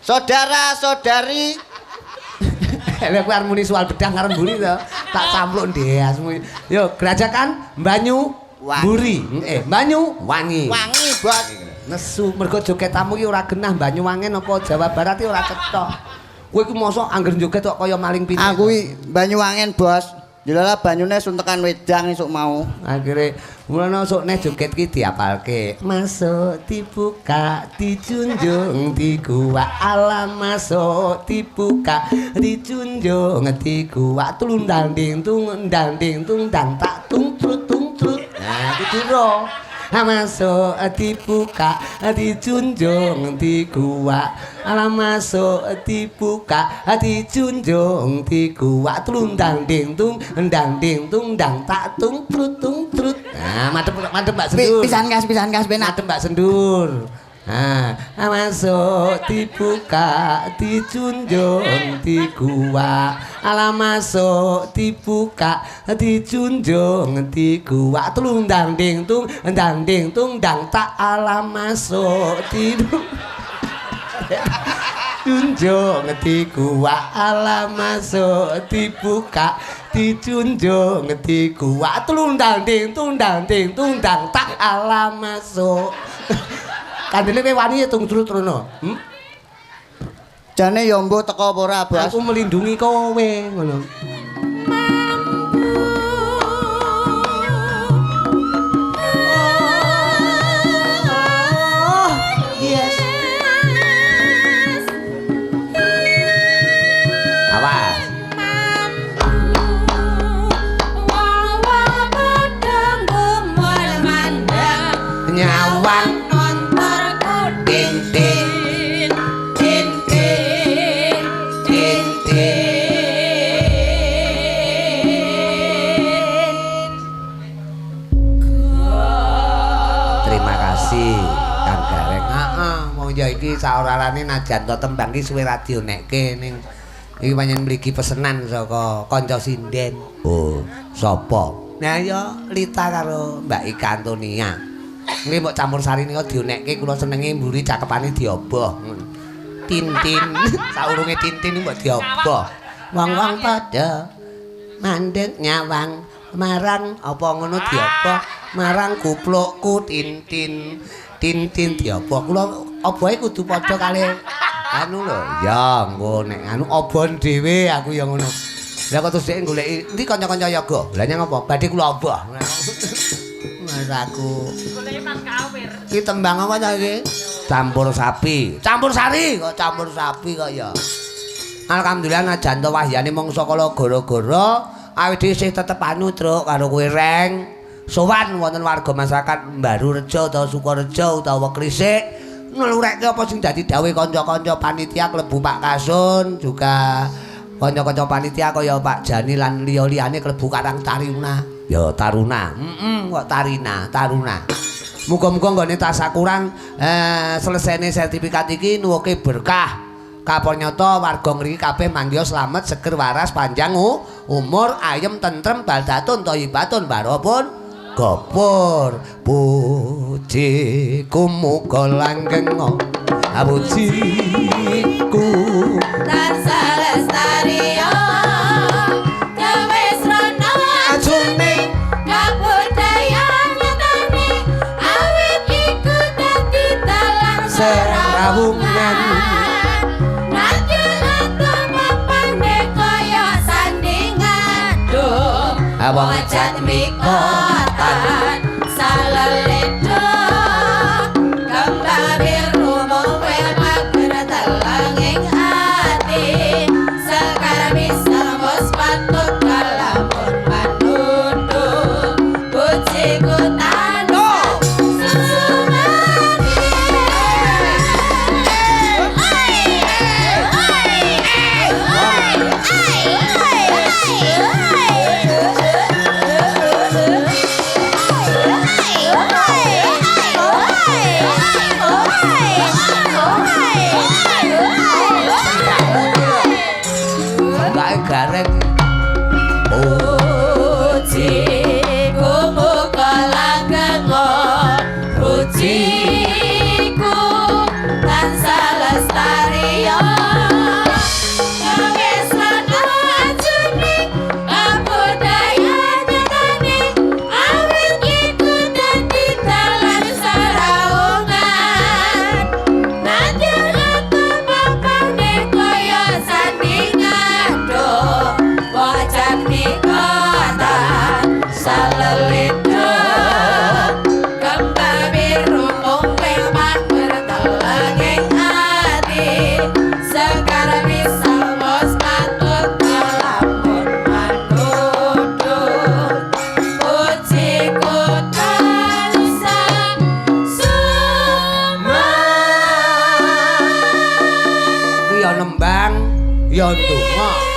Saudara-saudari. Lek kuwi muni soal bedang karo mburi to. Tak campluk ndheasmu. Yo, Grajakan Banyu Mburi. Banyu Wangi. Wangi, Bos. Nesu mergo jogetanmu ki ora genah Banyuwangen apa Jawa Barat iki ora ketok. Kowe ku mosok angger joget kok kaya maling pitik. Aku kuwi Banyuwangen, Bos. Dilala banyune suntekan wedang esuk mau. Akhire mulane sok nek joget ki diapalke. Masuk dibuka, dijunjung dikuwak alam masuk dibuka, dijunjung dikuwak tulundang ding tung ndang ding tung dang tak tung trut tung trut. Nah, iki duro. Masuk dibuka, dijunjung dikuwak alam masuk dibuka, dijunjung dikuwak tulundang ding tung ndang ding tung dang tak tung trut tung trut. Nah, madhep Mbak Sendur. Pisan kas penak. Madhep Mbak Sendur. Nah, masuk dibuka, dijunjung dikuwak alam masuk dibuka, dijunjung dikuwak tulundang ding tung ndang ding tung dang tak alam masuk tidung. Junjung dikuwak alam masuk dibuka, dijunjung dikuwak tulundang ding tung dang tak alam masuk. Kandene kowe wani tung trut rono. Jane ya mbuh teko apa ora, Bos? Aku melindungi kowe ngono. Yes. Awas. Nyawang ya iki saorarane najan to tembang iki suwe radio nekke ning iki pancen mligi pesenan saka kanca sinden. Oh, sapa? Nah ya Lita karo Mbak Ika Antonia. Nggih mbok campur sari nika dionekke kula senenge mburi cakepane dioboh. Tintin, saurunge Tintin mbok dioboh. Wong-wong padha mandeg nyawang marang apa ngono dioboh marang kuplukku Tintin. Tintin dioboh kula obohe kudu padha kali anu lho. Ya engko nek anu obon dhewe aku ya ngono. Lah kok terus dhek goleki endi kanca-kanca yoga? Lah nyang apa? Badhe kula oboh. Mas aku. Goleki Mas Kawir. Iki tembang apa ta iki? Campur sapi. Campur sari kok campur sapi kok ya. Alhamdulillah najan to wahyane mangsa kala gara-gara awake dhewe isih tetep anu truk karo kowe reng. Sowan wonten warga masyarakat Baru Rejo utawa Sukorejo utawa Krisik ngelurekke apa sing dadi dawuh kanca-kanca panitia klebu Pak Kasun juga kanca-kanca panitia kaya Pak Jani lan liya-liyane klebu Karang Taruna. Ya Taruna. Kok Taruna. Muga-muga nggone tasakuran selesene sertifikat iki nuwuke berkah. Kapanyata warga ngriki kabeh manggiya slamet, seger waras, panjang umur, ayem tentrem, baldatun thayyibatun barapun gopur pujiku muga langgeng pujiku tansah lestari kawesrana ajune kabudayan nyatane awit iku dadi dalan serawungan Wajat mikotan salaledo kembang biru mowel mager telanging ati sekar bisa bos patut kalamun manuduk pujiku tanu gareng pujiku muga langgeng pujiku tansah lestari Ya ndonga.